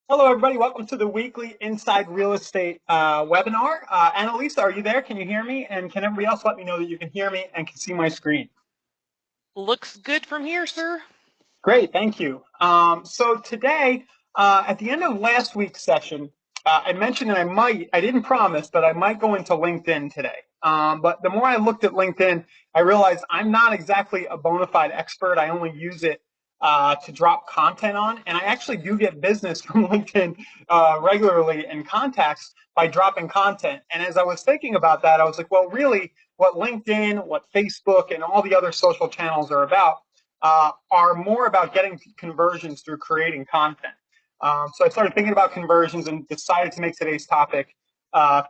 Hello, everybody. Welcome to the weekly Inside Real Estate webinar. Annalisa, are you there? Can you hear me? And can everybody else let me know that you can hear me and can see my screen? Looks good from here, sir. Great, thank you. So today, at the end of last week's session, I mentioned that I didn't promise, but I might go into LinkedIn today. But the more I looked at LinkedIn, I realized I'm not exactly a bona fide expert. I only use it to drop content on, and I actually do get business from LinkedIn regularly and contacts by dropping content. And as I was thinking about that, I was like, well, really, what LinkedIn, what Facebook, and all the other social channels are more about getting conversions through creating content. So I started thinking about conversions and decided to make today's topic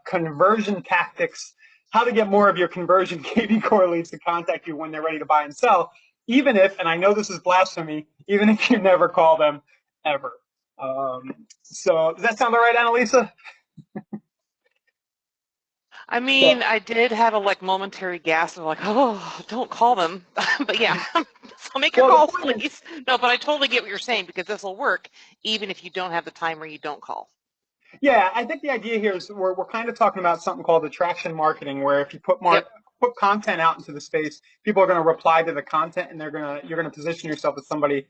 conversion tactics, how to get more of your conversion KV core leads to contact you when they're ready to buy and sell, even if, and I know this is blasphemy, even if you never call them ever. So does that sound all right, Annalisa? I So, mean, I did have a momentary gasp of oh, don't call them. But yeah, so make your well, the calls, point is, please. No, but I totally get what you're saying because this will work even if you don't have the time or you don't call. yeah, I think the idea here is we're kind of talking about something called attraction marketing, where if you Yep. put content out into the space, people are going to reply to the content, and you're going to position yourself as somebody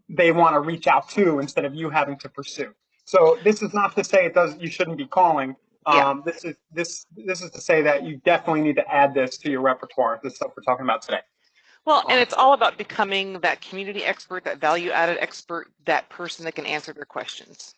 they want to reach out to instead of you having to pursue. So this is not to say you shouldn't be calling. Yeah. This is to say that you definitely need to add this to your repertoire. This stuff we're talking about today. Well, and Um, it's all about becoming that community expert, that value-added expert, that person that can answer their questions.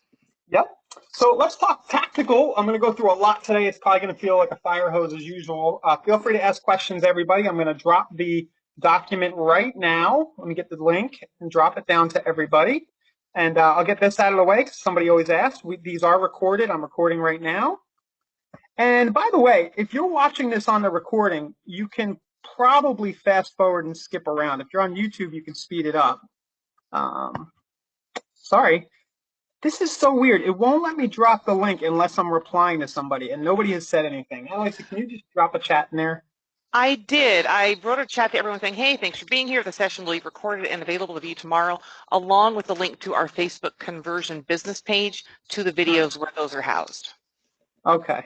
Yep. So let's talk tactical. I'm going to go through a lot today. It's probably going to feel like a fire hose as usual. Feel free to ask questions, everybody. I'm going to drop the document right now. Let me get the link and drop it down to everybody. And I'll get this out of the way because somebody always asks. These are recorded. I'm recording right now. And by the way, if you're watching this on the recording, you can probably fast forward and skip around. If you're on YouTube, you can speed it up. Um, sorry. This is so weird. It won't let me drop the link unless I'm replying to somebody, and nobody has said anything. Alexa, can you just drop a chat in there? I did. I wrote a chat to everyone saying, hey, thanks for being here. The session will be recorded and available to view tomorrow, along with the link to our Facebook conversion business page to the videos where those are housed. Okay.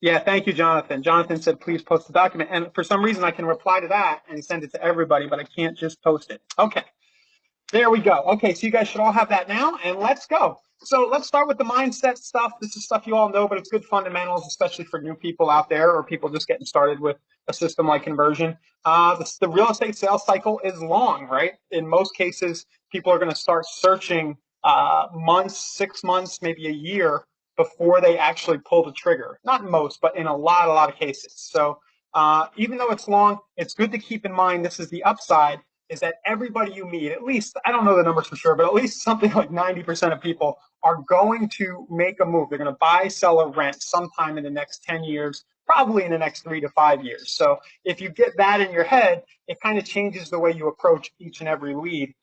Yeah, thank you, Jonathan. Jonathan said, please post the document. And for some reason, I can reply to that and send it to everybody, but I can't just post it. Okay. There we go. Okay, so you guys should all have that now, and let's go. So let's start with the mindset stuff. This is stuff you all know, but it's good fundamentals, especially for new people out there or people just getting started with a system like conversion. The real estate sales cycle is long, right? In most cases, people are going to start searching months, 6 months, maybe a year before they actually pull the trigger. Not most, but in a lot of cases. So even though it's long, it's good to keep in mind this is the upside is that everybody you meet, at least, I don't know the numbers for sure, but at least something like 90% of people are going to make a move. They're going to buy, sell, or rent sometime in the next 10 years, probably in the next 3 to 5 years. So if you get that in your head, it kind of changes the way you approach each and every lead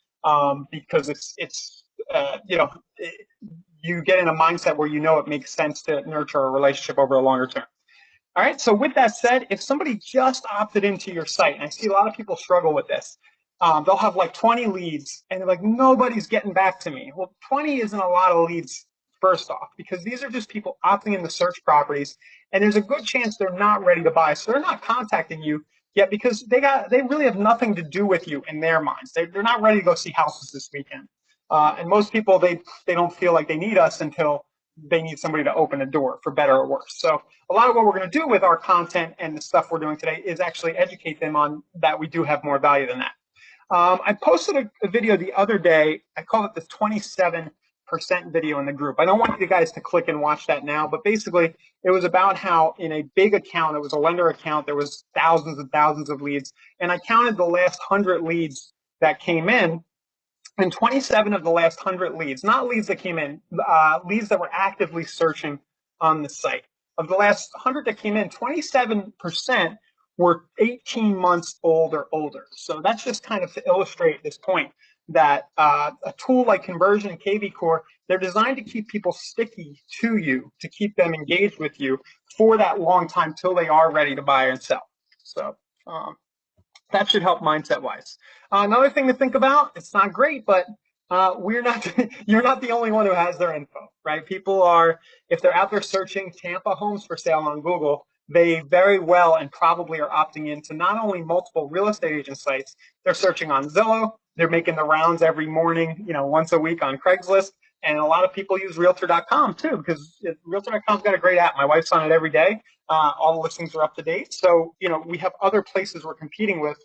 because you get in a mindset where you know it makes sense to nurture a relationship over a longer term. All right. So with that said, if somebody just opted into your site, and I see a lot of people struggle with this, they'll have like 20 leads and they're like, nobody's getting back to me. Well, 20 isn't a lot of leads first off, because these are just people opting in to search properties, and there's a good chance they're not ready to buy. So they're not contacting you yet because they really have nothing to do with you in their minds. They're not ready to go see houses this weekend. And most people, they don't feel like they need us until they need somebody to open a door, for better or worse. So a lot of what we're going to do with our content and the stuff we're doing today is actually educate them on that we do have more value than that. I posted a video the other day. I call it the 27% video in the group. I don't want you guys to click and watch that now, but basically it was about how in a big account, it was a lender account, there was thousands and thousands of leads. And I counted the last 100 leads that came in, and 27 of the last 100 leads, not leads that came in, leads that were actively searching on the site. Of the last 100 that came in, 27% were 18 months old or older. So that's just kind of to illustrate this point that a tool like Conversion and KV Core, they're designed to keep people sticky to you, to keep them engaged with you for that long time till they are ready to buy and sell. So that should help mindset wise. Another thing to think about, it's not great, but We're not, you're not the only one who has their info, right? People are, if they're out there searching Tampa homes for sale on Google, they very well and probably are opting into not only multiple real estate agent sites, they're searching on Zillow, they're making the rounds every morning, once a week on Craigslist. And a lot of people use realtor.com too, because realtor.com's got a great app. My wife's on it every day. All the listings are up to date. So, we have other places we're competing with,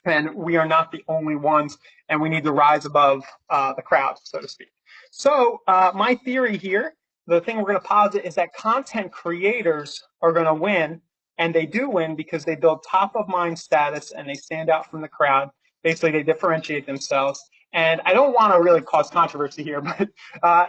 and we are not the only ones, and we need to rise above the crowd, so to speak. So my theory here, the thing we're going to posit is that content creators are going to win, and they do win because they build top of mind status and they stand out from the crowd. Basically, they differentiate themselves. And I don't want to really cause controversy here, but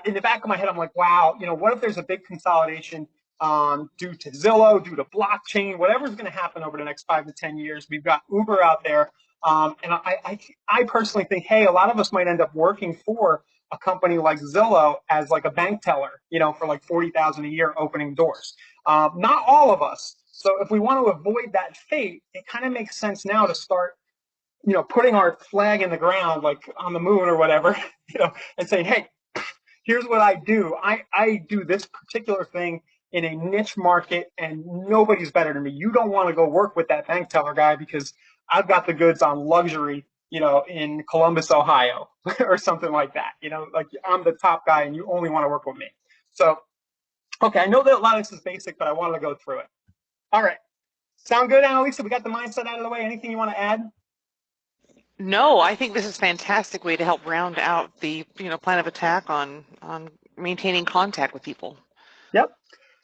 in the back of my head, I'm like, wow, what if there's a big consolidation due to Zillow, due to blockchain, whatever's going to happen over the next 5 to 10 years? We've got Uber out there. And I personally think, hey, a lot of us might end up working for a company like Zillow as like a bank teller, for like 40,000 a year opening doors. Not all of us. So if we want to avoid that fate, it kind of makes sense now to start, putting our flag in the ground, like on the moon or whatever, and saying, hey, here's what I do. I do this particular thing in a niche market, and nobody's better than me. You don't want to go work with that bank teller guy because I've got the goods on luxury, in Columbus, Ohio, or something like that. Like I'm the top guy, and you only want to work with me. So, okay, I know that a lot of this is basic, but I wanted to go through it. All right, sound good, Annalisa? We got the mindset out of the way. Anything you want to add? No, I think this is a fantastic way to help round out the plan of attack on maintaining contact with people. Yep.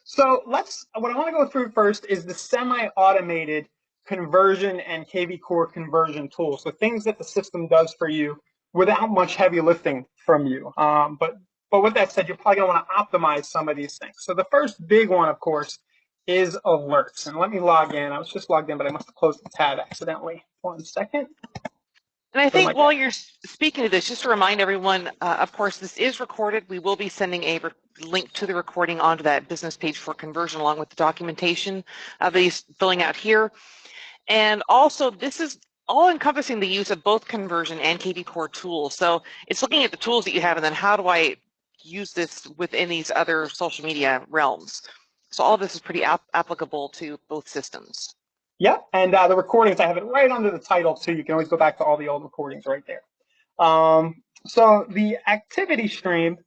So what I want to go through first is the semi-automated conversion and KV Core conversion tool. So things that the system does for you without much heavy lifting from you. But with that said, you're probably going to want to optimize some of these things. So the first big one, of course, is alerts. And let me log in. I was just logged in, but I must have closed the tab accidentally. 1 second. And I think while you're speaking to this, just to remind everyone, of course, this is recorded. We will be sending a link to the recording onto that business page for conversion, along with the documentation of these filling out here. And also, this is all encompassing the use of both conversion and KV Core tools. So it's looking at the tools that you have, and then how do I use this within these other social media realms? So all of this is pretty applicable to both systems. Yep, and the recordings, I have it right under the title too. You can always go back to all the old recordings right there. So the activity stream,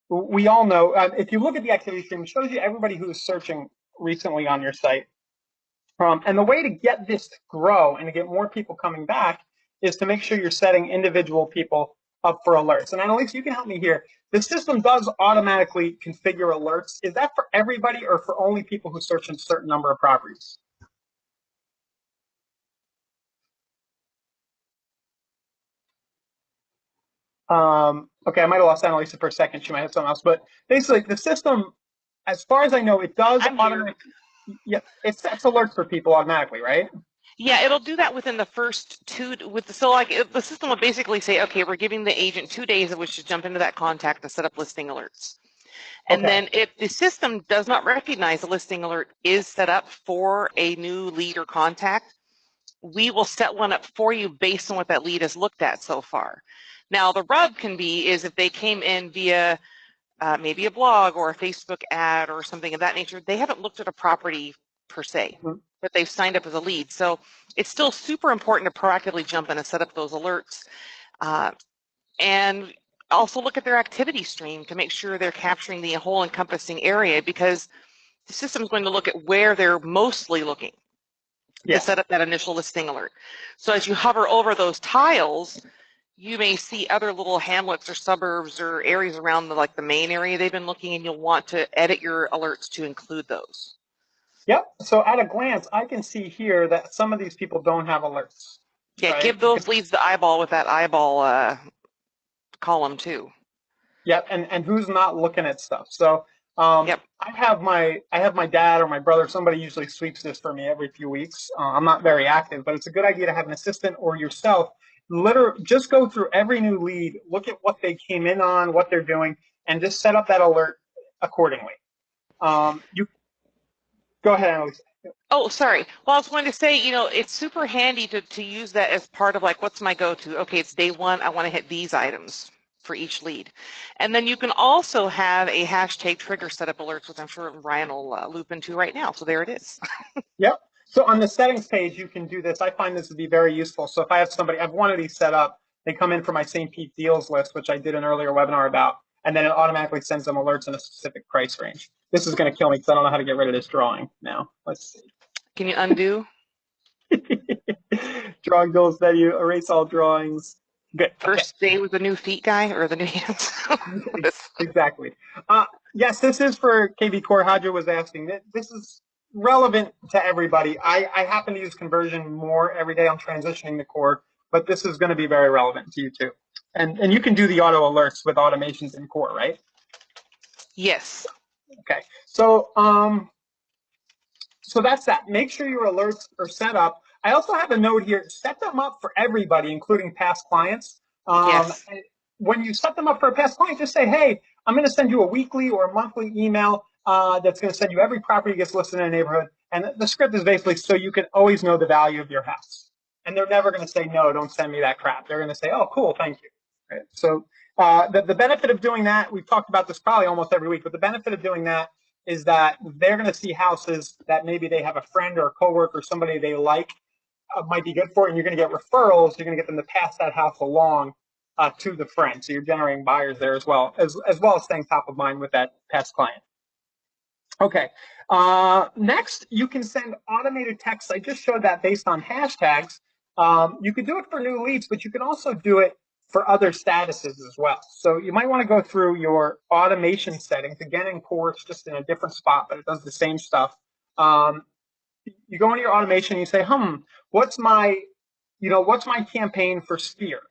we all know, if you look at the activity stream, it shows you everybody who is searching recently on your site. And the way to get this to grow and to get more people coming back is to make sure you're setting individual people up for alerts. And Annalise, you can help me here. The system does automatically configure alerts. Is that for everybody or for only people who search in a certain number of properties? Okay, I might have lost Annalisa for a second. She might have something else. But basically, the system, as far as I know, it does automatically. Yeah, it sets alerts for people automatically, right? Yeah, it'll do that within the first the system will basically say, okay, we're giving the agent 2 days of which to jump into that contact to set up listing alerts. And then if the system does not recognize a listing alert is set up for a new lead or contact, we will set one up for you based on what that lead has looked at so far. Now, the rub can be is if they came in via maybe a blog or a Facebook ad or something of that nature, they haven't looked at a property per se, but they've signed up as a lead. So it's still super important to proactively jump in and set up those alerts. And also look at their activity stream to make sure they're capturing the whole encompassing area, because the system is going to look at where they're mostly looking to set up that initial listing alert. So as you hover over those tiles, you may see other little hamlets or suburbs or areas around the main area they've been looking, and you'll want to edit your alerts to include those. Yep. So at a glance, I can see here that some of these people don't have alerts. Yeah, right? Give those leads the eyeball with that eyeball column too. Yep, and who's not looking at stuff. So I have my dad or my brother, somebody usually sweeps this for me every few weeks. I'm not very active, but it's a good idea to have an assistant or yourself just go through every new lead, look at what they came in on, what they're doing, and just set up that alert accordingly. You go ahead, Annalise. Oh, sorry. Well, I was going to say, it's super handy to use that as part of what's my go-to? Okay, it's day one. I want to hit these items. for each lead. And then you can also have a hashtag trigger setup alerts, which I'm sure Ryan will loop into right now. So there it is. Yep. So on the settings page, you can do this. I find this to be very useful. So if I have somebody, I have one of these set up, they come in for my St. Pete deals list, which I did an earlier webinar about, and then it automatically sends them alerts in a specific price range. This is going to kill me because I don't know how to get rid of this drawing now. Let's see. Can you undo? Drawing goals menu, erase all drawings. Good. First day with the new feet guy or the new hands? Exactly. Yes, this is for KV Core. Hadra was asking. This is relevant to everybody. I happen to use conversion more every day. I'm transitioning to Core, but this is going to be very relevant to you too. And you can do the auto alerts with automations in Core, right? Yes. Okay. So so that's that. Make sure your alerts are set up. I also have a note here. Set them up for everybody, including past clients. Yes. And when you set them up for a past client, just say, hey, I'm going to send you a weekly or a monthly email that's going to send you every property gets listed in a neighborhood. And the script is basically so you can always know the value of your house. And they're never going to say, no, don't send me that crap. They're going to say, oh, cool, thank you. Right? So the benefit of doing that, we've talked about this probably almost every week, but the benefit of doing that is that they're going to see houses that maybe they have a friend or a coworker or somebody they like might be good for, and you're going to get referrals. You're going to get them to pass that house along to the friend. So you're generating buyers there as well as staying top of mind with that past client. Okay. Next, you can send automated texts. I just showed that based on hashtags. You could do it for new leads, but you can also do it for other statuses as well. So you might want to go through your automation settings. Again, in Core, it's just in a different spot, but it does the same stuff. You go into your automation, you say, what's my campaign for Sphere?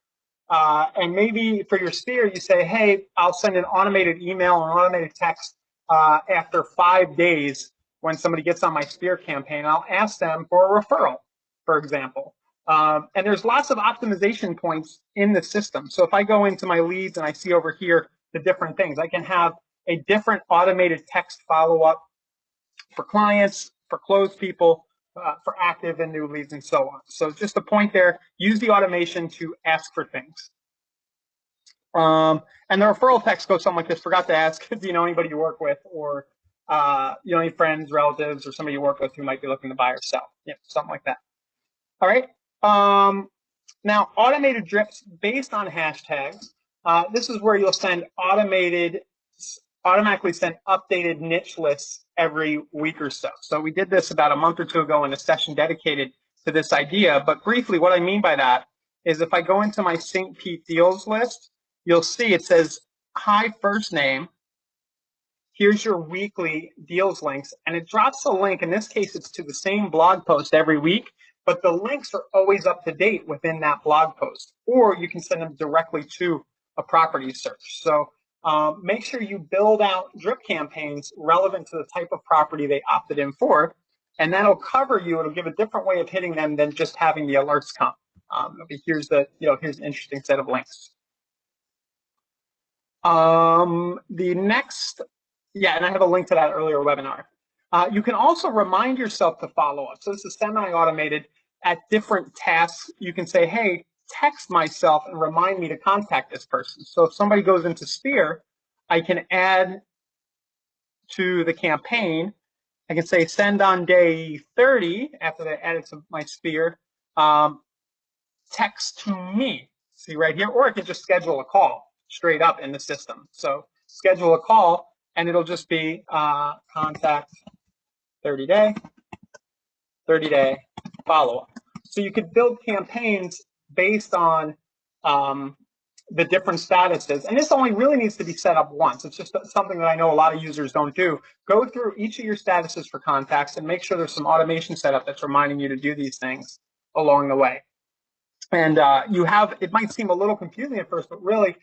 And maybe for your Sphere, you say, hey, I'll send an automated email or an automated text after 5 days when somebody gets on my Sphere campaign. I'll ask them for a referral, for example. And there's lots of optimization points in the system. So if I go into my leads and I see over here the different things, I can have a different automated text follow-up for clients, for closed people, for active and new leads, and so on. So just a point there, use the automation to ask for things. And the referral text goes something like this. Forgot to ask, do you know anybody you work with, or you know, any friends, relatives, or somebody you work with who might be looking to buy or sell? Yeah, something like that. All right. Now, automated drips based on hashtags. This is where you'll automatically send updated niche lists every week or so. So we did this about a month or two ago in a session dedicated to this idea. But briefly, what I mean by that is if I go into my St. Pete deals list, you'll see it says, hi, first name. Here's your weekly deals links. And it drops a link. In this case, it's to the same blog post every week, but the links are always up to date within that blog post. Or you can send them directly to a property search. So make sure you build out drip campaigns relevant to the type of property they opted in for, and that'll cover you. It'll give a different way of hitting them than just having the alerts come. Here's an interesting set of links. The next, and I have a link to that earlier webinar. You can also remind yourself to follow up. So this is semi-automated. At different tasks, you can say, hey, text myself and remind me to contact this person. So if somebody goes into Sphere, I can add to the campaign. I can say send on day 30 after they added to my Sphere, text to me. See right here, or I can just schedule a call straight up in the system. So schedule a call, and it'll just be contact 30-day follow-up. So you could build campaigns based on the different statuses. And this only really needs to be set up once. It's just something that I know a lot of users don't do. Go through each of your statuses for contacts and make sure there's some automation set up that's reminding you to do these things along the way. And it might seem a little confusing at first, but really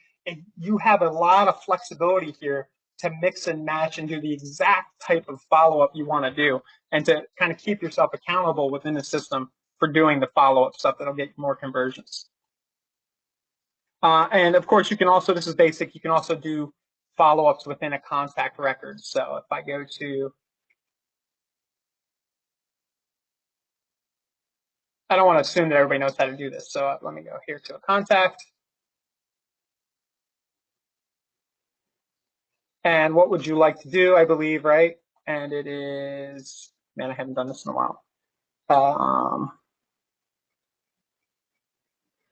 you have a lot of flexibility here to mix and match and do the exact type of follow-up you want to do, and to kind of keep yourself accountable within the system for doing the follow-up stuff that'll get more conversions. And of course, you can also, this is basic, you can also do follow-ups within a contact record. So if I go to, I don't want to assume that everybody knows how to do this. So let me go here to a contact. And what would you like to do, I believe, right? And it is, man, I haven't done this in a while.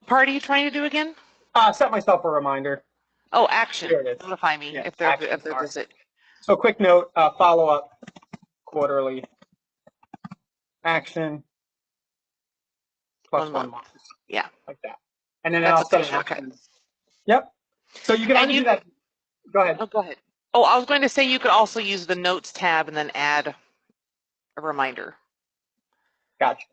Part are you trying to do again? Set myself a reminder. Oh, action. Here it is. Notify me Yeah, if they're action, if their sorry. visit. So quick note, follow up quarterly action plus 1 month. Yeah. Like that. And then That's I'll set official. an Okay. action. Yep. So you can And either do that. Go ahead. Oh, go ahead. Oh, I was going to say you could also use the notes tab and then add a reminder. Gotcha.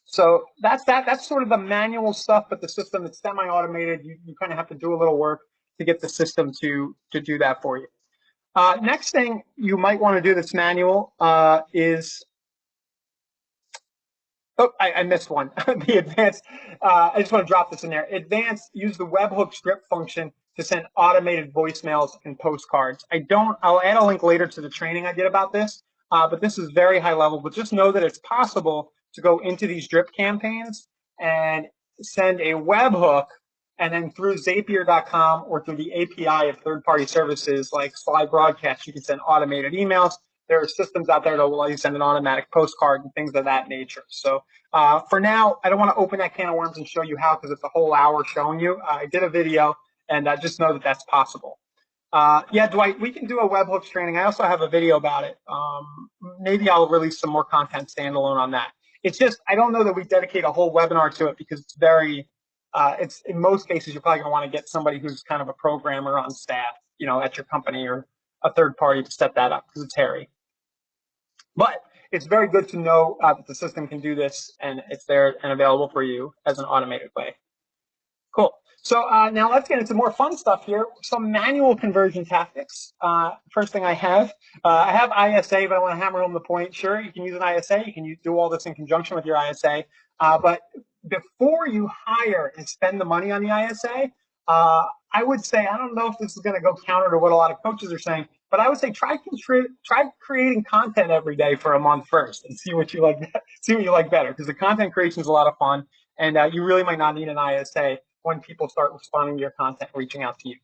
So that's that. That's sort of the manual stuff, but the system is semi-automated. You kind of have to do a little work to get the system to do that for you. Next thing you might want to do that's manual is, oh, I missed one. The advanced, I just want to drop this in there. Advanced, use the webhook script function to send automated voicemails and postcards. I'll add a link later to the training I did about this, but this is very high level, but just know that it's possible to go into these drip campaigns and send a webhook, and then through Zapier.com or through the API of third-party services like Slide Broadcast, you can send automated emails. There are systems out there that will let you send an automatic postcard and things of that nature. So for now, I don't want to open that can of worms and show you how, because it's a whole hour showing you. I did a video, and just know that that's possible. Yeah, Dwight, we can do a webhooks training. I also have a video about it. Maybe I'll release some more content standalone on that. It's just, I don't know that we dedicate a whole webinar to it because it's very, it's in most cases, you're probably going to want to get somebody who's kind of a programmer on staff, at your company or a third party to set that up because it's hairy. But it's very good to know that the system can do this and it's there and available for you as an automated way. Cool. So now let's get into more fun stuff here. Some manual conversion tactics. First thing I have ISA, but I want to hammer home the point. Sure, you can use an ISA. You can do all this in conjunction with your ISA. But before you hire and spend the money on the ISA, I would say, I don't know if this is going to go counter to what a lot of coaches are saying, but I would say try creating content every day for a month first and see what you like. See what you like better, because the content creation is a lot of fun, and you really might not need an ISA when people start responding to your content, reaching out to you.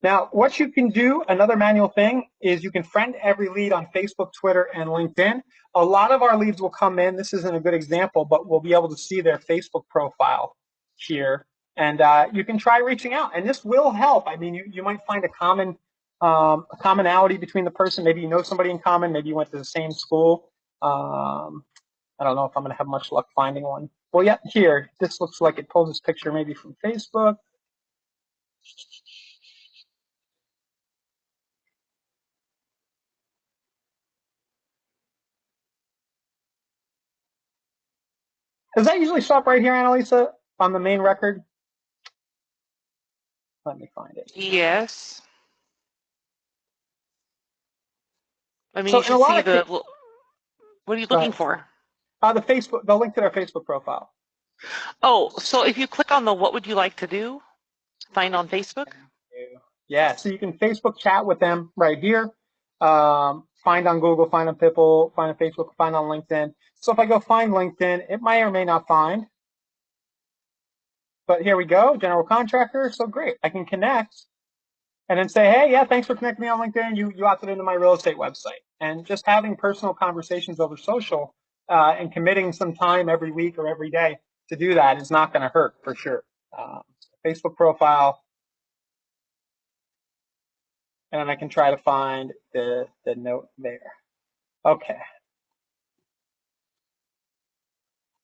Now, what you can do, another manual thing, is you can friend every lead on Facebook, Twitter, and LinkedIn. A lot of our leads will come in. This isn't a good example, but we'll be able to see their Facebook profile here. And you can try reaching out, and this will help. I mean, you might find a commonality between the person. Maybe you know somebody in common. Maybe you went to the same school. I don't know if I'm going to have much luck finding one. Well, yeah, here, this looks like it pulls this picture maybe from Facebook. Does that usually show up right here, Annalisa, on the main record? Let me find it. Yes. I mean, So you should see the. What are you looking for? The link to their Facebook profile. Oh, so if you click on the "What would you like to do?" Find on Facebook. Yeah, so you can Facebook chat with them right here. Find on Google, find on Pipple, find on Facebook, find on LinkedIn. So if I go find LinkedIn, it may or may not find. But here we go, general contractor. So great, I can connect and then say, hey, yeah, thanks for connecting me on LinkedIn. You opted into my real estate website. And just having personal conversations over social and committing some time every week or every day to do that is not going to hurt for sure. Facebook profile. And then I can try to find the note there. Okay.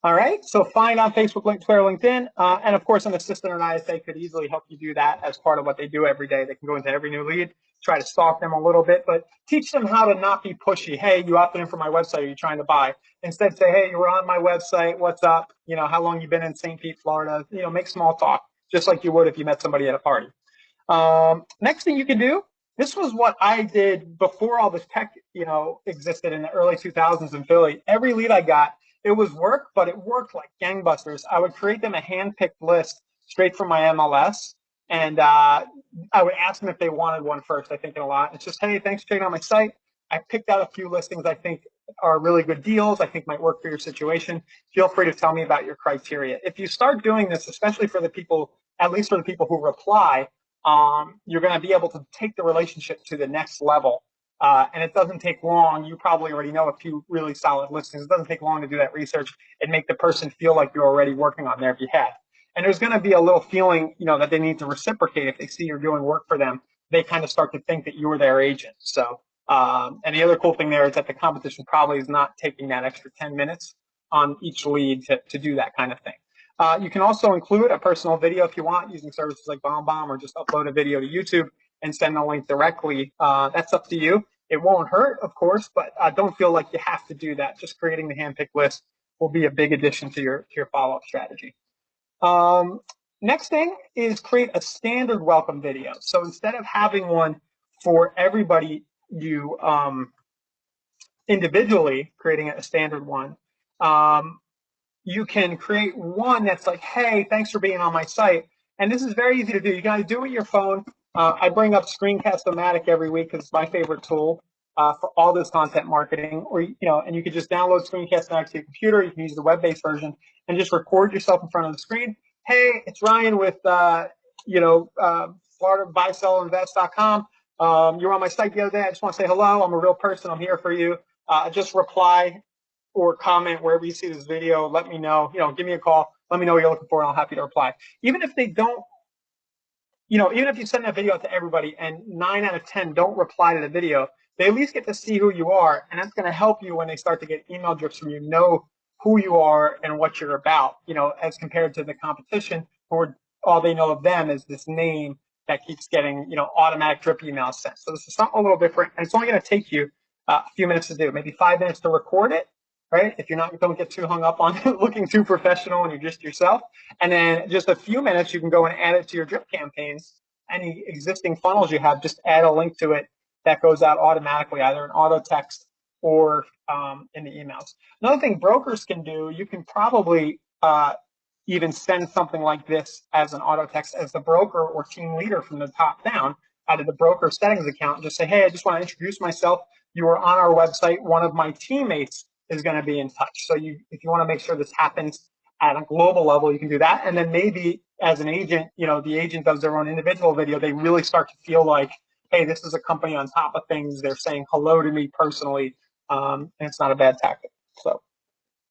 All right, so find on Facebook, Twitter, LinkedIn, and of course an assistant or an ISA could easily help you do that as part of what they do every day. They can go into every new lead, try to stalk them a little bit, but teach them how to not be pushy. Hey, you opted in for my website, are you trying to buy? Instead say, hey, you were on my website, what's up? How long you been in St. Pete, Florida? Make small talk, just like you would if you met somebody at a party. Next thing you can do, this was what I did before all this tech, existed in the early 2000s in Philly. Every lead I got, it was work, but it worked like gangbusters. I would create them a hand-picked list straight from my MLS, and I would ask them if they wanted one first. I think a lot. It's just, hey, thanks for checking out my site. I picked out a few listings I think are really good deals, I think might work for your situation. Feel free to tell me about your criteria. If you start doing this, especially for the people, at least for the people who reply, you're going to be able to take the relationship to the next level. And it doesn't take long. You probably already know a few really solid listings. It doesn't take long to do that research and make the person feel like you're already working on their behalf. And there's going to be a little feeling, that they need to reciprocate. If they see you're doing work for them, they kind of start to think that you're their agent. So, and the other cool thing there is that the competition probably is not taking that extra 10 minutes on each lead to do that kind of thing. You can also include a personal video if you want, using services like BombBomb, or just upload a video to YouTube and send the link directly. That's up to you. It won't hurt, of course, but don't feel like you have to do that. Just creating the handpicked list will be a big addition to your follow-up strategy. Next thing is create a standard welcome video. So instead of having one for everybody, you individually creating a standard one, you can create one that's like, hey, thanks for being on my site. And this is very easy to do. You got to do it with your phone. I bring up Screencast-O-Matic every week because it's my favorite tool for all this content marketing. Or and you could just download Screencast-O-Matic to your computer. You can use the web-based version and just record yourself in front of the screen. Hey, it's Ryan with FloridaBuySellInvest.com. You were on my site the other day. I just want to say hello. I'm a real person. I'm here for you. Just reply or comment wherever you see this video. Let me know. Give me a call. Let me know what you're looking for, and I'm happy to reply. Even if they don't, even if you send that video out to everybody and 9 out of 10 don't reply to the video, they at least get to see who you are, and that's going to help you when they start to get email drips from you, know who you are and what you're about, as compared to the competition, who all they know of them is this name that keeps getting, automatic drip emails sent. So this is something a little different, and it's only going to take you a few minutes to do, maybe 5 minutes to record it, right? If you're not, don't get too hung up on looking too professional and you're just yourself. And then just a few minutes, you can go and add it to your drip campaigns. Any existing funnels you have, just add a link to it that goes out automatically, either in auto text or in the emails. Another thing brokers can do, you can probably even send something like this as an auto text as the broker or team leader from the top down out of the broker settings account, and just say, hey, I just want to introduce myself. You are on our website. One of my teammates is going to be in touch. So if you want to make sure this happens at a global level, you can do that. And then maybe as an agent, the agent does their own individual video. They really start to feel like, hey, this is a company on top of things. They're saying hello to me personally, and it's not a bad tactic. So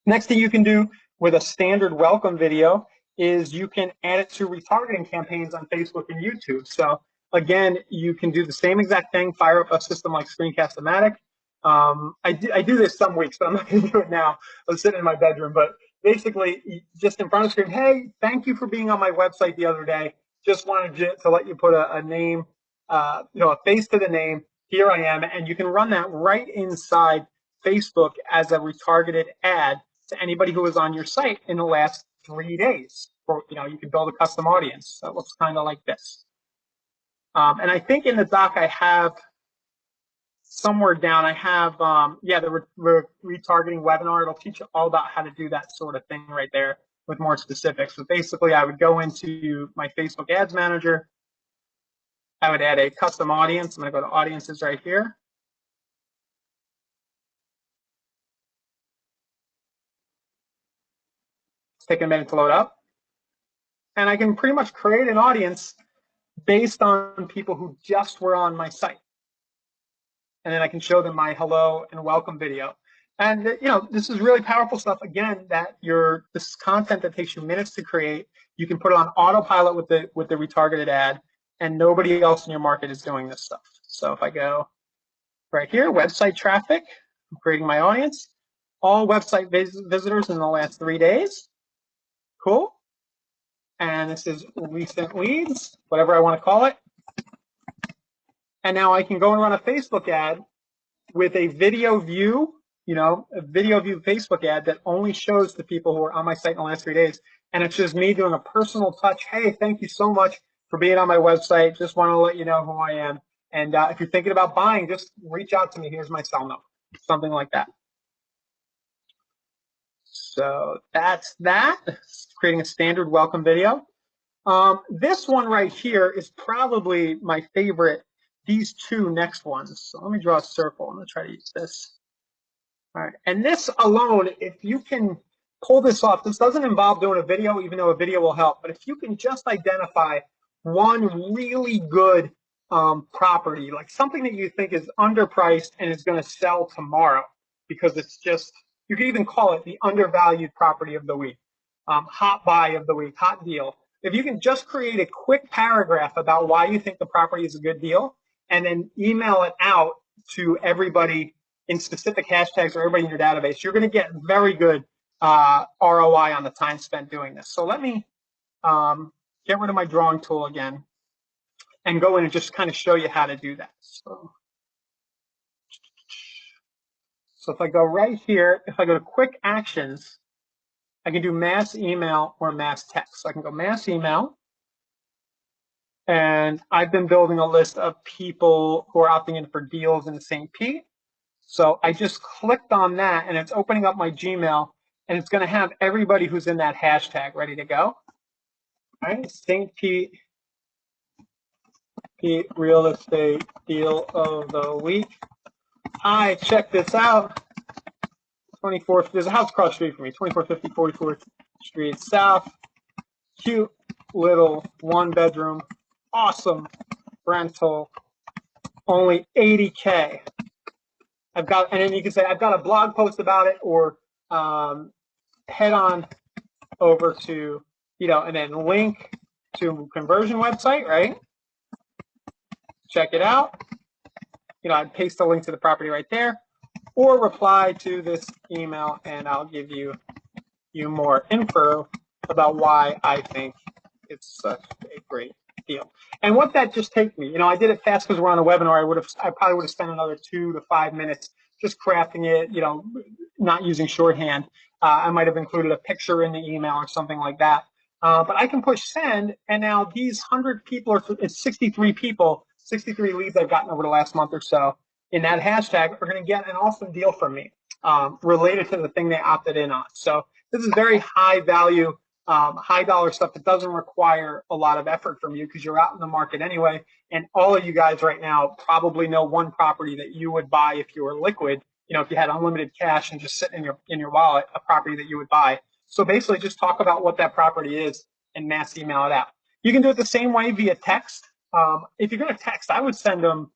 next thing you can do with a standard welcome video is you can add it to retargeting campaigns on Facebook and YouTube. So again, you can do the same exact thing, fire up a system like Screencast-O-Matic. I do this some weeks, but I'm not going to do it now. I was sitting in my bedroom, but basically just in front of the screen, hey, thank you for being on my website the other day. Just wanted to let you put a name, a face to the name. Here I am. And you can run that right inside Facebook as a retargeted ad to anybody who was on your site in the last 3 days. Or, you can build a custom audience. So it looks kind of like this. And I think in the doc I have somewhere down, I have, the retargeting webinar. It'll teach you all about how to do that sort of thing right there with more specifics. So basically, I would go into my Facebook Ads Manager. I would add a custom audience. I'm going to go to Audiences right here. It's taking a minute to load up. And I can pretty much create an audience based on people who just were on my site. And then I can show them my hello and welcome video. And this is really powerful stuff. Again, this is content that takes you minutes to create. You can put it on autopilot with the retargeted ad, and nobody else in your market is doing this stuff. So if I go right here, website traffic, I'm creating my audience, all website visitors in the last 3 days. Cool. And this is recent leads, whatever I want to call it. And now I can go and run a Facebook ad with a video view, a video view Facebook ad that only shows the people who are on my site in the last 3 days. And it's just me doing a personal touch. Hey, thank you so much for being on my website. Just want to let you know who I am. And if you're thinking about buying, just reach out to me. Here's my cell number, something like that. So that's that, creating a standard welcome video. This one right here is probably my favorite, these two next ones. So let me draw a circle. I'm going to try to use this. All right. And this alone, if you can pull this off, this doesn't involve doing a video, even though a video will help. But if you can just identify one really good property, like something that you think is underpriced and is going to sell tomorrow because it's just, you could even call it the undervalued property of the week, hot buy of the week, hot deal. If you can just create a quick paragraph about why you think the property is a good deal and then email it out to everybody in specific hashtags or everybody in your database, you're going to get very good ROI on the time spent doing this. So let me get rid of my drawing tool again and go in and just kind of show you how to do that. So if I go right here, if I go to quick actions, I can do mass email or mass text. So I can go mass email. And I've been building a list of people who are opting in for deals in St. Pete. So I just clicked on that and it's opening up my Gmail and it's going to have everybody who's in that hashtag ready to go. All right, St. Pete real estate deal of the week. Hi, check this out. 24th, there's a house across the street from me, 2450 44th Street South. Cute little one bedroom, awesome rental, only 80K. I've got, and then you can say, I've got a blog post about it, or head on over to, and then link to conversion website, right? Check it out. I'd paste the link to the property right there, or reply to this email and I'll give you more info about why I think it's such a great deal. And what that just takes me, I did it fast because we're on a webinar. I probably would have spent another 2 to 5 minutes just crafting it, not using shorthand. I might have included a picture in the email or something like that. But I can push send, and now these 100 people, it's 63 people, 63 leads I've gotten over the last month or so in that hashtag are going to get an awesome deal from me related to the thing they opted in on. So this is very high value, high dollar stuff that doesn't require a lot of effort from you because you're out in the market anyway. And all of you guys right now probably know one property that you would buy if you were liquid. If you had unlimited cash and just sitting in your wallet, a property that you would buy. So basically just talk about what that property is and mass email it out. You can do it the same way via text. If you're going to text, I would just send them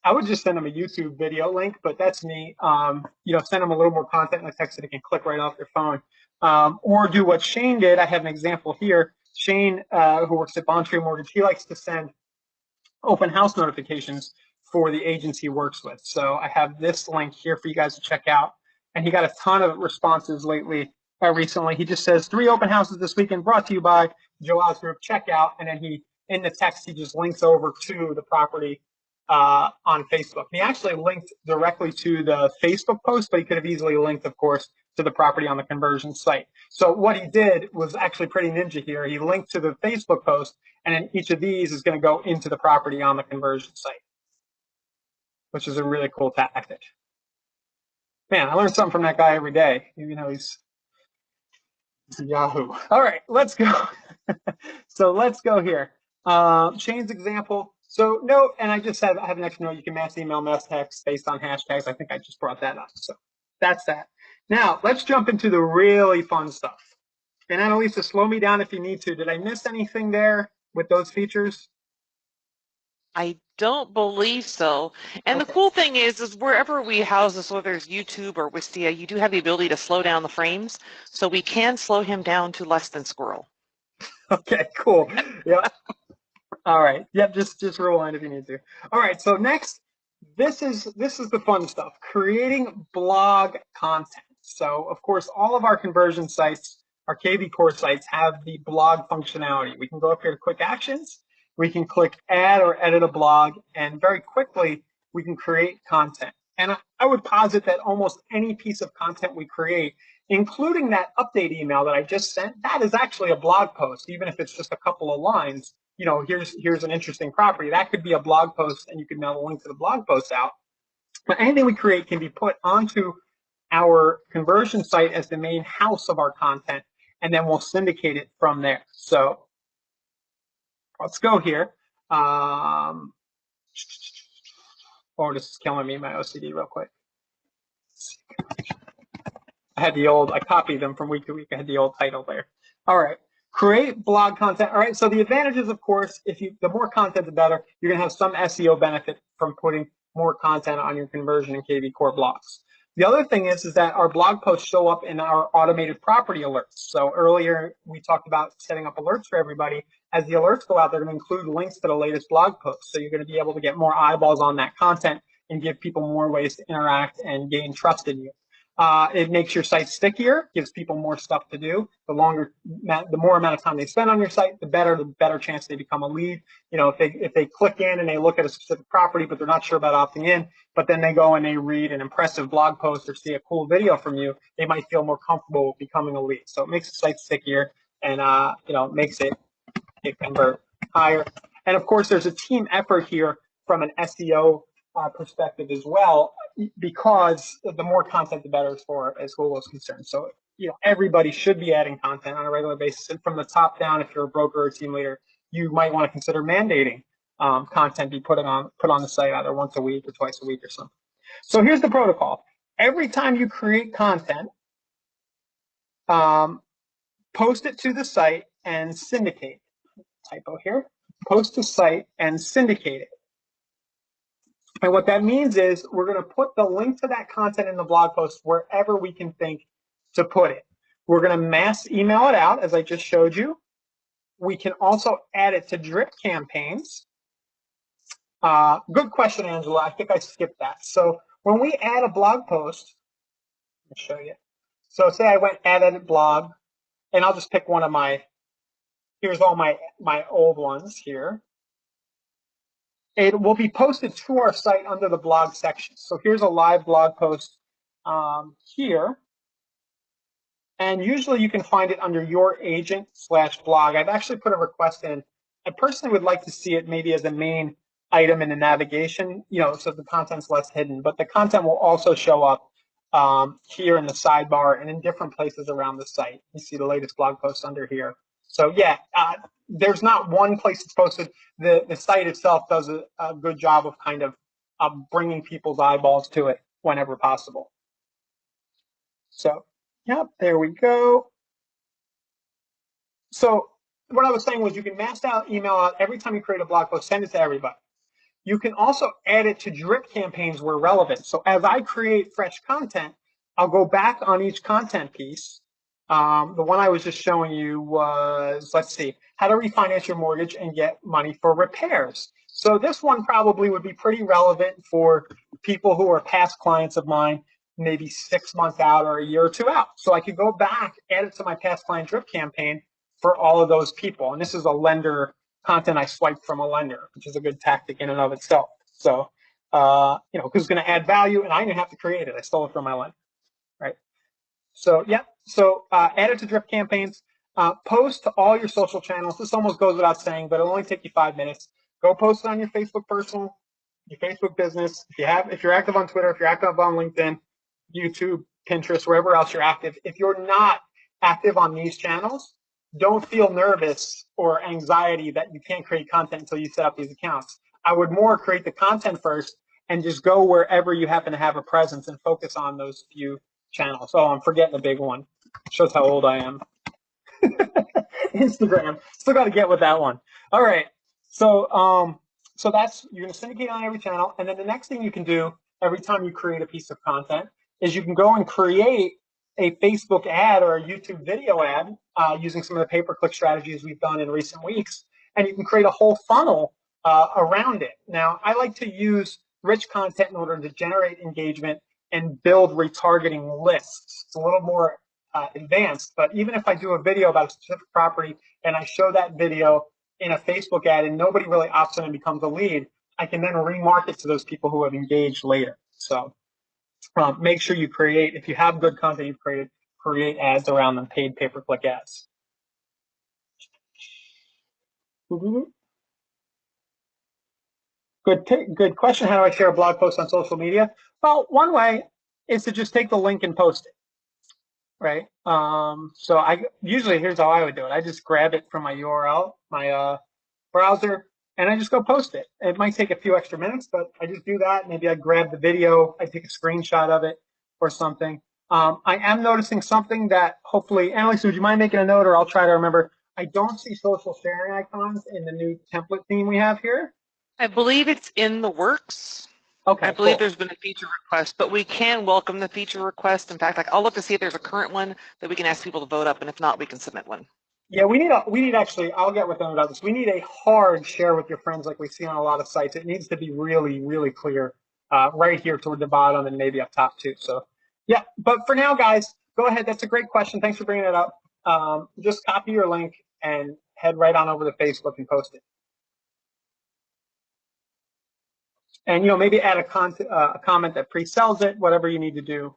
a YouTube video link, but that's me. Send them a little more content in a text that they can click right off their phone. Or do what Shane did. I have an example here. Shane, who works at Bontree Mortgage, he likes to send open house notifications for the agents he works with. So I have this link here for you guys to check out. And he got a ton of responses recently. He just says 3 open houses this weekend brought to you by Joel's Group. Check out. And then in the text, he just links over to the property on Facebook. And he actually linked directly to the Facebook post, but he could have easily linked, of course, to the property on the conversion site. So what he did was actually pretty ninja here. He linked to the Facebook post, and then each of these is going to go into the property on the conversion site, which is a really cool tactic. Man, I learn something from that guy every day. He's Yahoo. All right, let's go. So let's go here. Shane's example. So note, and I have an extra note. You can mass email, mass text based on hashtags. I think I just brought that up. So that's that. Now let's jump into the really fun stuff. And Annalisa, slow me down if you need to. Did I miss anything there with those features? I don't believe so. And Okay. the cool thing is wherever we house this, whether it's YouTube or Wistia, you do have the ability to slow down the frames. So we can slow him down to less than squirrel. Okay, cool. Yep. All right. Yep, just rewind if you need to. All right, so next, this is the fun stuff, creating blog content. So of course, all of our conversion sites, our KV core sites, have the blog functionality. We can go up here to quick actions. We can click add or edit a blog, and very quickly we can create content. And I would posit that almost any piece of content we create, including that update email that I just sent, that is actually a blog post, even if it's just a couple of lines. Here's an interesting property. That could be a blog post, and you can now link to the blog post out. But anything we create can be put onto our conversion site as the main house of our content, and then we'll syndicate it from there. So let's go here. Oh, this is killing me, my OCD, real quick. I copied them from week to week. I had the old title there. All right, Create blog content. All right. So the advantages, of course, the more content, the better. You're going to have some SEO benefit from putting more content on your conversion and KV core blogs. The other thing is that our blog posts show up in our automated property alerts. So earlier we talked about setting up alerts for everybody. As the alerts go out, they're going to include links to the latest blog posts. So you're going to be able to get more eyeballs on that content and give people more ways to interact and gain trust in you. It makes your site stickier, gives people more stuff to do. The more amount of time they spend on your site, the better chance they become a lead. You know, if they click in and they look at a specific property, but they're not sure about opting in, but then they go and they read an impressive blog post or see a cool video from you, they might feel more comfortable becoming a lead. So it makes the site stickier and makes it convert higher. And of course, there's a team effort here from an SEO perspective as well, because the more content, the better as Google is concerned. So, everybody should be adding content on a regular basis. And from the top down, if you're a broker or team leader, you might want to consider mandating content be put on the site either once a week or twice a week or something. So here's the protocol. Every time you create content, post it to the site and syndicate. Typo here. Post to site and syndicate it. And what that means is we're going to put the link to that content in the blog post wherever we can think to put it. We're going to mass email it out, as I just showed you. We can also add it to drip campaigns. Good question, Angela. I think I skipped that. So when we add a blog post, let me show you. So say I went add edit blog, and I'll just pick one of here's all my old ones here. It will be posted to our site under the blog section. So here's a live blog post here. And usually you can find it under your agent/blog. I've actually put a request in. I personally would like to see it maybe as a main item in the navigation, so the content's less hidden. But the content will also show up here in the sidebar and in different places around the site. You see the latest blog post under here. So yeah, there's not one place it's posted. The site itself does a good job of kind of bringing people's eyeballs to it whenever possible. So, yep, there we go. So what I was saying was you can mass out, email out every time you create a blog post, send it to everybody. You can also add it to drip campaigns where relevant. So as I create fresh content, I'll go back on each content piece. The one I was just showing you was, let's see, how to refinance your mortgage and get money for repairs. So this one probably would be pretty relevant for people who are past clients of mine, maybe 6 months out or a year or two out. So I could go back, add it to my past client drip campaign for all of those people. And this is a lender content I swiped from a lender, which is a good tactic in and of itself. So, because it's going to add value, and I didn't have to create it. I stole it from my lender, right? So, yeah. So add it to drip campaigns. Post to all your social channels. This almost goes without saying, but it'll only take you 5 minutes. Go post it on your Facebook personal, your Facebook business. If you're active on Twitter, if you're active on LinkedIn, YouTube, Pinterest, wherever else you're active. If you're not active on these channels, don't feel nervous or anxiety that you can't create content until you set up these accounts. I would more create the content first and just go wherever you happen to have a presence and focus on those few channels. Oh, I'm forgetting the big one. Shows how old I am. Instagram. Still got to get with that one. All right. So that's, you're going to syndicate on every channel. And then the next thing you can do every time you create a piece of content is you can go and create a Facebook ad or a YouTube video ad using some of the pay-per-click strategies we've done in recent weeks. And you can create a whole funnel around it. Now, I like to use rich content in order to generate engagement and build retargeting lists. It's a little more advanced, but even if I do a video about a specific property and I show that video in a Facebook ad and nobody really opts in and becomes a lead, I can then remarket to those people who have engaged later. So make sure you create, if you have good content you've created, create ads around them, paid pay-per-click ads. Good question. How do I share a blog post on social media? Well, one way is to just take the link and post it, right? So usually here's how I would do it. I just grab it from my URL, my browser, and I just go post it. It might take a few extra minutes, but I just do that. Maybe I grab the video, I take a screenshot of it or something. I am noticing something that hopefully, Annalise, would you mind making a note, or I'll try to remember. I don't see social sharing icons in the new template theme we have here. I believe it's in the works. Okay, I believe cool. there's been a feature request, but we can welcome the feature request. In fact, like I'll look to see if there's a current one that we can ask people to vote up, and if not, we can submit one. Yeah, we need actually, I'll get with them about this. We need a hard share with your friends like we see on a lot of sites. It needs to be really, really clear right here toward the bottom and maybe up top too. So yeah, but for now, guys, go ahead. That's a great question. Thanks for bringing it up. Just copy your link and head right on over to Facebook and post it. And maybe add a comment that pre-sells it, whatever you need to do.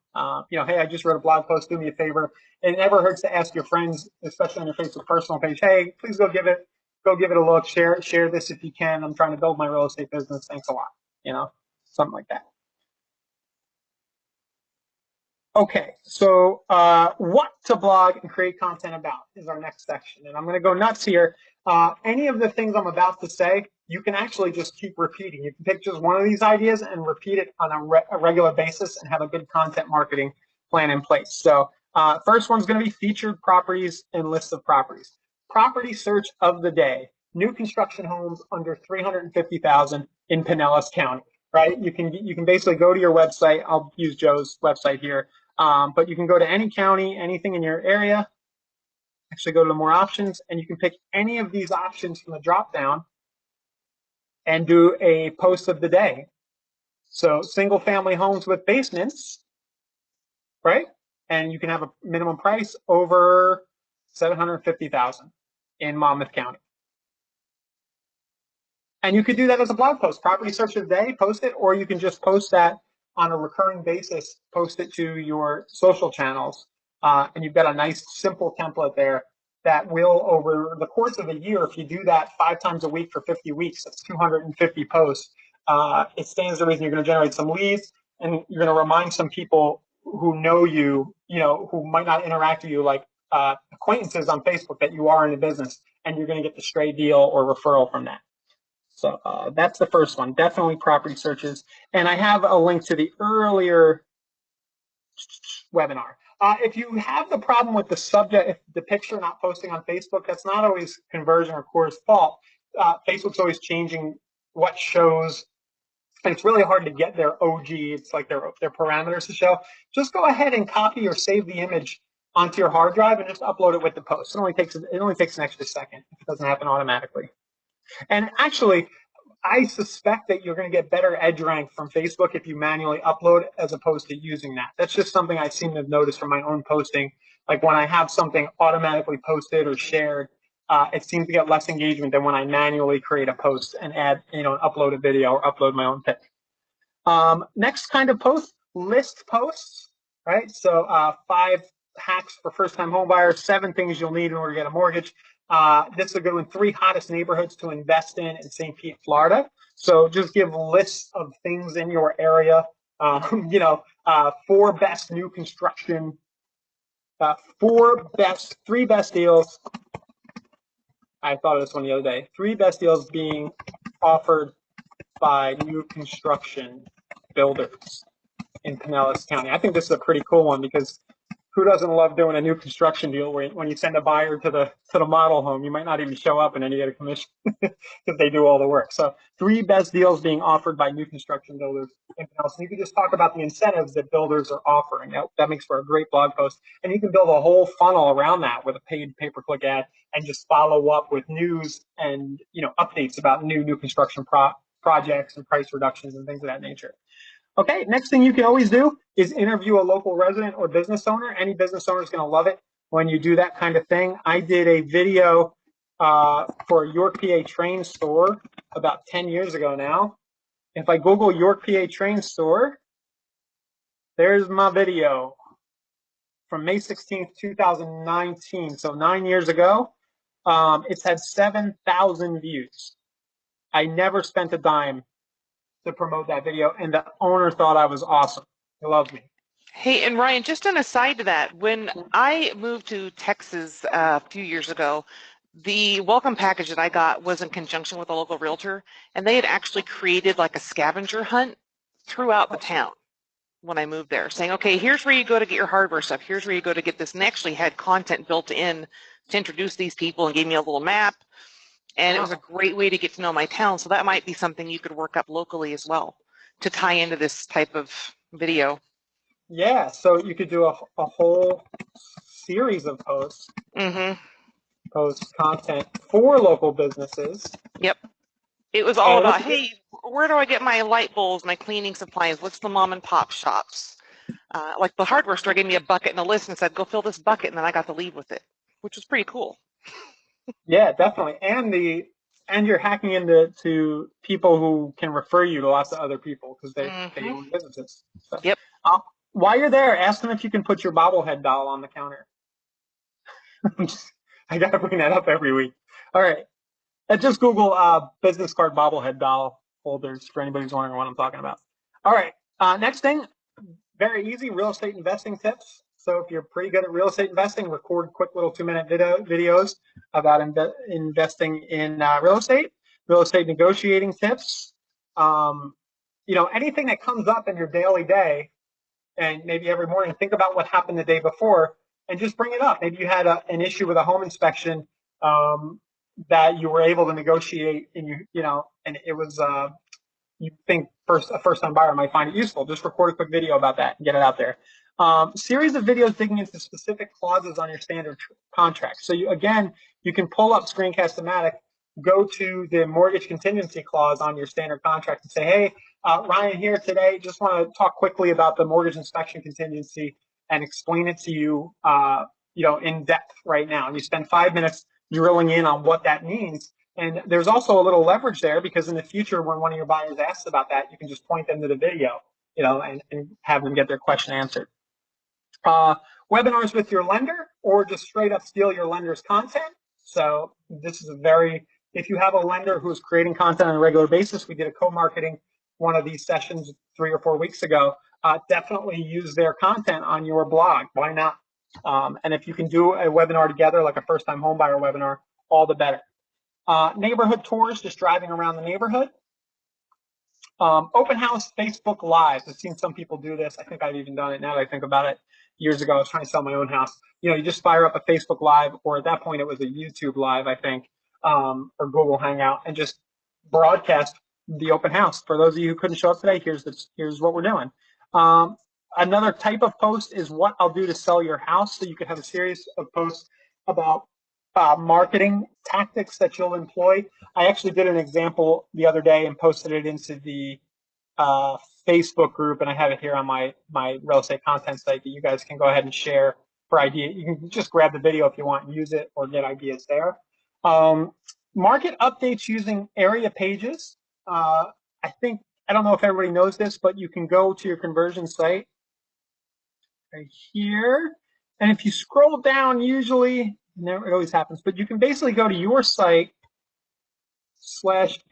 Hey, I just wrote a blog post. Do me a favor. It never hurts to ask your friends, especially on your Facebook personal page. Hey, please go give it a look. Share this if you can. I'm trying to build my real estate business. Thanks a lot. Something like that. Okay, so what to blog and create content about is our next section. And I'm going to go nuts here. Any of the things I'm about to say, you can actually just keep repeating. You can pick just one of these ideas and repeat it on a regular basis and have a good content marketing plan in place. So first one's going to be featured properties and lists of properties. Property search of the day, new construction homes under 350,000 in Pinellas County, right? You can basically go to your website. I'll use Joe's website here. But you can go to any county, anything in your area, actually go to more options, and you can pick any of these options from the drop down and do a post of the day. So single family homes with basements, right? And you can have a minimum price over 750,000 in Monmouth County. And you could do that as a blog post, property search of the day, post it, or you can just post that on a recurring basis, post it to your social channels. And you've got a nice simple template there that will, over the course of a year, if you do that 5 times a week for 50 weeks, that's 250 posts. It stands to reason you're going to generate some leads, and you're going to remind some people who know you, who might not interact with you, like acquaintances on Facebook, that you are in the business, and you're going to get the stray deal or referral from that. So that's the first one, definitely property searches. And I have a link to the earlier webinar. If you have the problem with the subject, if the picture not posting on Facebook, that's not always conversion or Core's fault. Facebook's always changing what shows, and it's really hard to get their OG, it's like their parameters to show. Just go ahead and copy or save the image onto your hard drive and just upload it with the post. It only takes an extra second. It doesn't happen automatically. And actually, I suspect that you're going to get better edge rank from Facebook if you manually upload as opposed to using that. That's just something I seem to have noticed from my own posting. Like when I have something automatically posted or shared, it seems to get less engagement than when I manually create a post and add, upload a video or upload my own pic. Next kind of post, list posts, right? So 5 hacks for first-time home buyers, 7 things you'll need in order to get a mortgage. This is a good one, 3 hottest neighborhoods to invest in St. Pete, Florida. So just give lists of things in your area. 4 best new construction, 3 best deals. I thought of this one the other day. 3 best deals being offered by new construction builders in Pinellas County. I think this is a pretty cool one because who doesn't love doing a new construction deal where when you send a buyer to the model home, you might not even show up and then you get a commission because they do all the work. So 3 best deals being offered by new construction builders in Pinellas. And you can just talk about the incentives that builders are offering. That makes for a great blog post. And you can build a whole funnel around that with a paid pay-per-click ad and just follow up with news and updates about new construction projects and price reductions and things of that nature. Okay, next thing you can always do is interview a local resident or business owner. Any business owner is going to love it when you do that kind of thing. I did a video for York PA Train Store about 10 years ago now. If I Google York PA Train Store, there's my video from May 16th, 2019, so 9 years ago. It's had 7,000 views. I never spent a dime to promote that video, and the owner thought I was awesome. He loved me. Hey, and Ryan, just an aside to that, when I moved to Texas a few years ago, the welcome package that I got was in conjunction with a local realtor, and they had actually created like a scavenger hunt throughout the town when I moved there, saying, okay, here's where you go to get your hardware stuff, here's where you go to get this, and they actually had content built in to introduce these people and gave me a little map. And it was a great way to get to know my town. So that might be something you could work up locally as well to tie into this type of video. Yeah, so you could do a whole series of posts, post content for local businesses. Yep. It was all about, hey, where do I get my light bulbs, my cleaning supplies? What's the mom and pop shops? Like the hardware store gave me a bucket and a list and said, go fill this bucket, and then I got to leave with it, which was pretty cool. Yeah, definitely. And you're hacking into people who can refer you to lots of other people because they own businesses. So, yep. While you're there, ask them if you can put your bobblehead doll on the counter. I gotta bring that up every week. All right. Just Google business card bobblehead doll holders for anybody who's wondering what I'm talking about. All right. Next thing, very easy, real estate investing tips. So if you're pretty good at real estate investing, record quick little 2-minute videos about investing in real estate negotiating tips. Anything that comes up in your daily day, and maybe every morning, think about what happened the day before and just bring it up. Maybe you had an issue with a home inspection that you were able to negotiate, and and it was you think a first-time buyer might find it useful. Just record a quick video about that and get it out there. Series of videos digging into specific clauses on your standard contract. So you can pull up Screencast-O-Matic, go to the mortgage contingency clause on your standard contract and say, hey, Ryan here today, just want to talk quickly about the mortgage inspection contingency and explain it to you, in depth right now. And you spend 5 minutes drilling in on what that means. And there's also a little leverage there because in the future, when one of your buyers asks about that, you can just point them to the video, and have them get their question answered. Webinars with your lender, or just straight up steal your lender's content. So this is if you have a lender who's creating content on a regular basis, we did a co-marketing one of these sessions 3 or 4 weeks ago, definitely use their content on your blog. Why not? And if you can do a webinar together, like a first-time homebuyer webinar, all the better. Neighborhood tours, just driving around the neighborhood. Open house, Facebook Live. I've seen some people do this. I think I've even done it now that I think about it. Years ago, I was trying to sell my own house. You just fire up a Facebook Live, or at that point, it was a YouTube Live, I think, or Google Hangout, and just broadcast the open house. For those of you who couldn't show up today, here's what we're doing. Another type of post is what I'll do to sell your house. So you could have a series of posts about marketing tactics that you'll employ. I actually did an example the other day and posted it into the Facebook group, and I have it here on my real estate content site that you guys can go ahead and share for idea. You can just grab the video if you want and use it, or get ideas there. Market updates using area pages. I don't know if everybody knows this, but you can go to your conversion site right here, and if you scroll down, usually, it always happens, but you can basically go to your site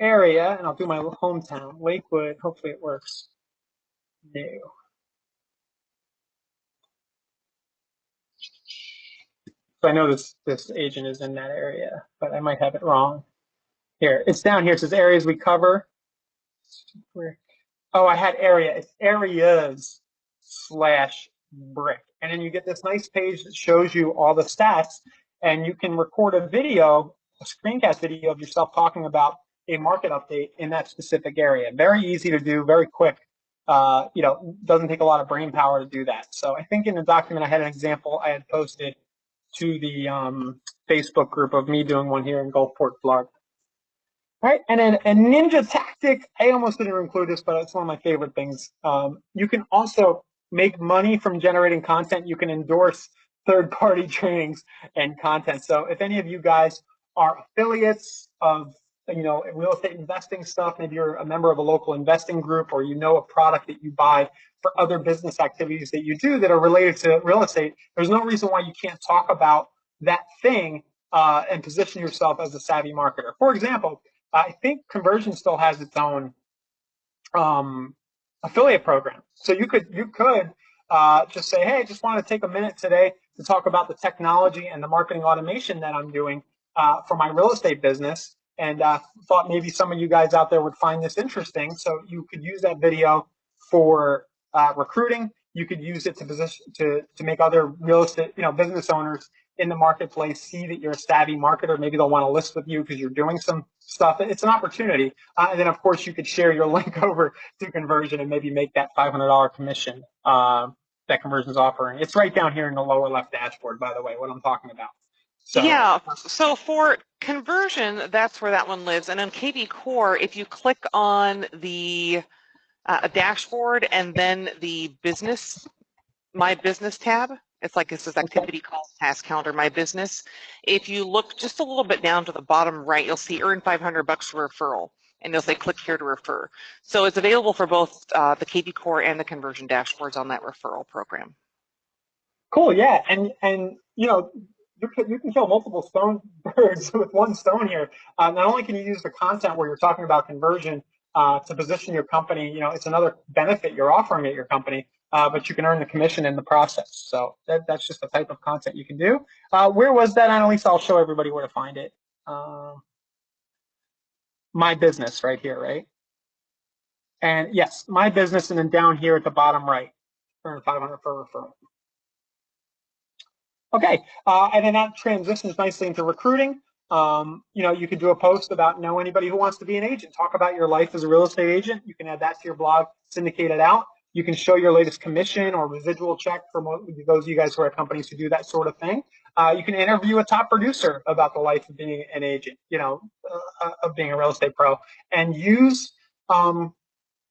/area, and I'll do my hometown, Lakewood. Hopefully it works. No. So I know this agent is in that area, but I might have it wrong. Here, it's down here. It says areas we cover. Oh, I had area. It's areas /brick. And then you get this nice page that shows you all the stats, and you can record a video, a screencast video of yourself talking about a market update in that specific area. Very easy to do, very quick. Doesn't take a lot of brain power to do that. So I think in the document I had an example I had posted to the Facebook group of me doing one here in Gulfport, Florida. All right, and then a ninja tactic. I almost didn't include this, but it's one of my favorite things. You can also make money from generating content. You can endorse third-party trainings and content. So if any of you guys are affiliates of real estate investing stuff, maybe you're a member of a local investing group, or a product that you buy for other business activities that you do that are related to real estate, there's no reason why you can't talk about that thing and position yourself as a savvy marketer. For example, I think Conversion still has its own affiliate program. So you could just say, hey, I just want to take a minute today to talk about the technology and the marketing automation that I'm doing for my real estate business, and thought maybe some of you guys out there would find this interesting. So you could use that video for recruiting. You could use it to make other real estate business owners in the marketplace see that you're a savvy marketer. Maybe they'll want to list with you because you're doing some stuff. It's an opportunity. And then, of course, you could share your link over to Conversion and maybe make that $500 commission that Conversion's offering. It's right down here in the lower left dashboard, by the way, what I'm talking about. So, yeah, so for Conversion, that's where that one lives. And on KV Core, if you click on the dashboard and then the My Business tab, it's like it says activity calls, task calendar, My Business. If you look just a little bit down to the bottom right, you'll see earn $500 for referral, and you'll say click here to refer. So it's available for both the KV Core and the Conversion dashboards on that referral program. Cool, yeah, and you know, you can kill multiple birds with one stone here. Not only can you use the content where you're talking about conversion to position your company, you know, it's another benefit you're offering at your company, but you can earn the commission in the process. So that's just the type of content you can do. Where was that, Annalisa? I'll show everybody where to find it. My Business right here, right? And yes, My Business, and then down here at the bottom right, earn $500 for referral. Okay, and then that transitions nicely into recruiting. You know, you could do a post about know anybody who wants to be an agent. Talk about your life as a real estate agent. You can add that to your blog, syndicate it out. You can show your latest commission or residual check for those of you guys who are companies who do that sort of thing. You can interview a top producer about the life of being an agent, you know, of being a real estate pro, and use, you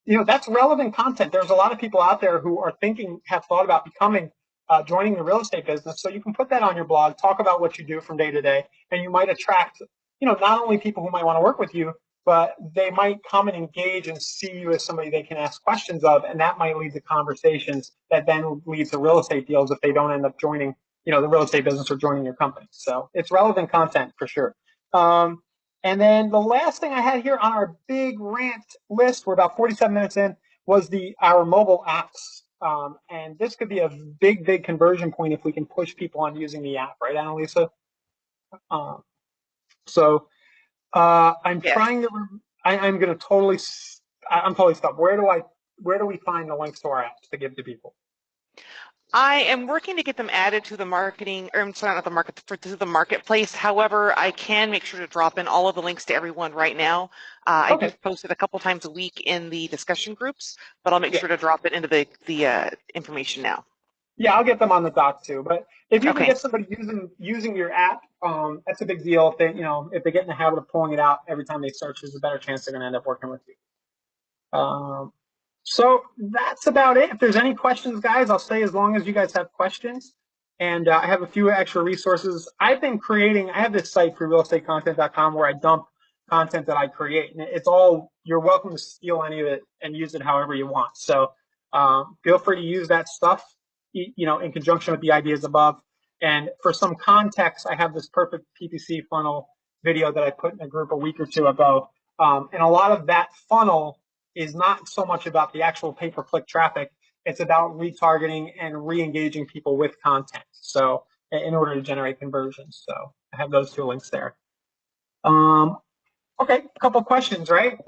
know, that's relevant content. There's a lot of people out there who are have thought about becoming joining the real estate business. So you can put that on your blog, talk about what you do from day to day, and you might attract, you know, not only people who might want to work with you, but they might come and engage and see you as somebody they can ask questions of, and that might lead to conversations that then lead to real estate deals if they don't end up joining, you know, the real estate business or joining your company. So it's relevant content for sure. And then the last thing I had here on our big rant list, we're about 47 minutes in, was our mobile apps. And this could be a big conversion point if we can push people on using the app, right, Annalisa? I'm trying to. I'm going to totally. I'm totally stuck. Where do we find the links to our apps to give to people? I am working to get them added to the marketing, or I'm sorry, not the market, to the marketplace. However, I can make sure to drop in all of the links to everyone right now. I just post it a couple times a week in the discussion groups, but I'll make sure to drop it into the information now. Yeah, I'll get them on the doc too. But if you can get somebody using your app, that's a big deal. If they, you know, if they get in the habit of pulling it out every time they search, there's a better chance they're going to end up working with you. So that's about it. If there's any questions, guys, I'll stay as long as you guys have questions. And I have a few extra resources. I have this site, freerealestatecontent.com, where I dump content that I create. And it's all, you're welcome to steal any of it and use it however you want. So feel free to use that stuff, you know, in conjunction with the ideas above. And for some context, I have this perfect PPC funnel video that I put in a group a week or two ago. And a lot of that funnel is not so much about the actual pay-per-click traffic. It's about retargeting and re-engaging people with content. So in order to generate conversions. So I have those two links there. Okay, a couple of questions, right?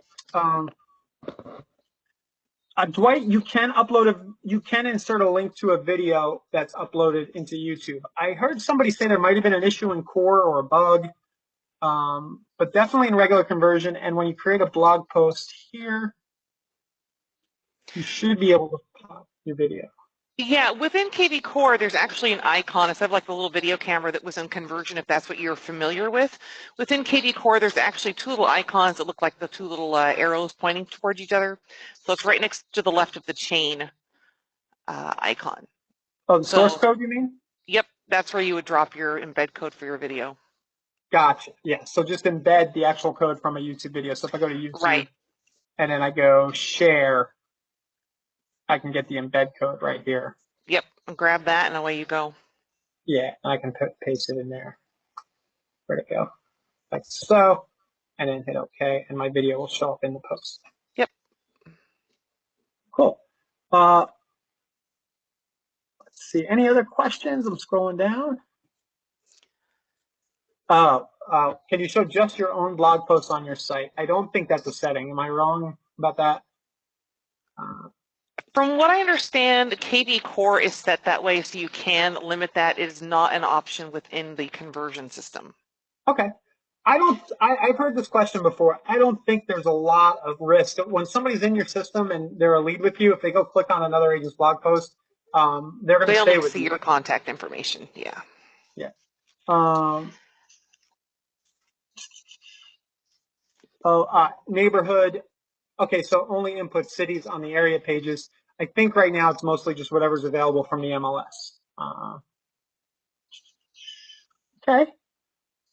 Dwight, you can insert a link to a video that's uploaded into YouTube. I heard somebody say there might have been an issue in Core or a bug, but definitely in regular conversion. And when you create a blog post here, you should be able to pop your video. Yeah, within KV Core, there's actually an icon. Instead of like the little video camera that was in Conversion, if that's what you're familiar with. Within KV Core, there's actually two little icons that look like the two little arrows pointing towards each other. So it's right next to the left of the chain icon. Oh, the source code, you mean? Yep, that's where you would drop your embed code for your video. Gotcha. Yeah, so just embed the actual code from a YouTube video. So if I go to YouTube and then I go share, I can get the embed code right here. Yep, grab that and away you go. Yeah, I can paste it in there. Where'd it go? Like so, and then hit OK, and my video will show up in the post. Yep. Cool. Let's see, any other questions? I'm scrolling down. Can you show just your own blog posts on your site? I don't think that's a setting. Am I wrong about that? From what I understand, KV Core is set that way, so you can limit that. It is not an option within the conversion system. Okay. I've heard this question before. I don't think there's a lot of risk. When somebody's in your system and they're a lead with you, if they go click on another agent's blog post, they're going to stay They'll with see you. your contact information. Yeah. Yeah. Neighborhood. Okay, so only input cities on the area pages. I think right now it's mostly just whatever's available from the MLS. Okay.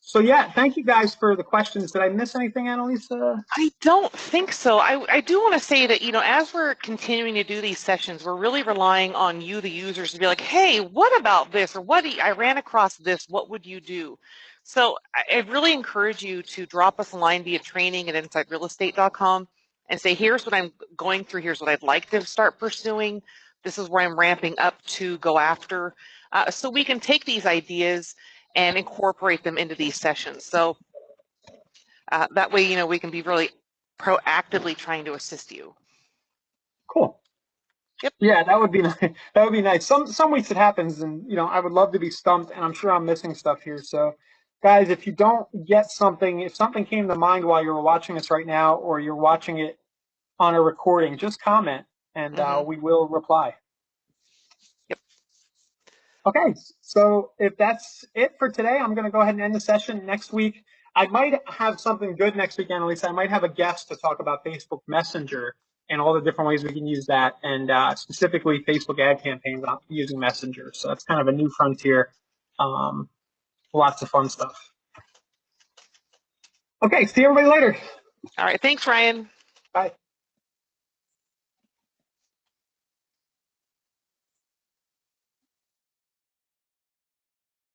So yeah, thank you guys for the questions. Did I miss anything, Annalisa? I don't think so. I do want to say that, as we're continuing to do these sessions, we're really relying on you, the users, to be like, hey, what about this? Or I ran across this, what would you do? So I really encourage you to drop us a line via training@insightrealestate.com and say, here's what I'm going through, here's what I'd like to start pursuing, this is where I'm ramping up to go after, so we can take these ideas and incorporate them into these sessions. So that way, we can be really proactively trying to assist you. Cool. Yep. Yeah, that would be nice. That would be nice. Some weeks it happens, and I would love to be stumped, and I'm sure I'm missing stuff here. So, guys, if you don't get something, if something came to mind while you're watching this right now, or you're watching it on a recording, just comment, and we will reply. Yep. Okay, so if that's it for today, I'm going to go ahead and end the session. Next week, I might have something good next week, Annalisa. I might have a guest to talk about Facebook Messenger and all the different ways we can use that, and specifically Facebook ad campaigns using Messenger. So that's kind of a new frontier. Lots of fun stuff. Okay, see everybody later. All right, thanks, Ryan. Bye.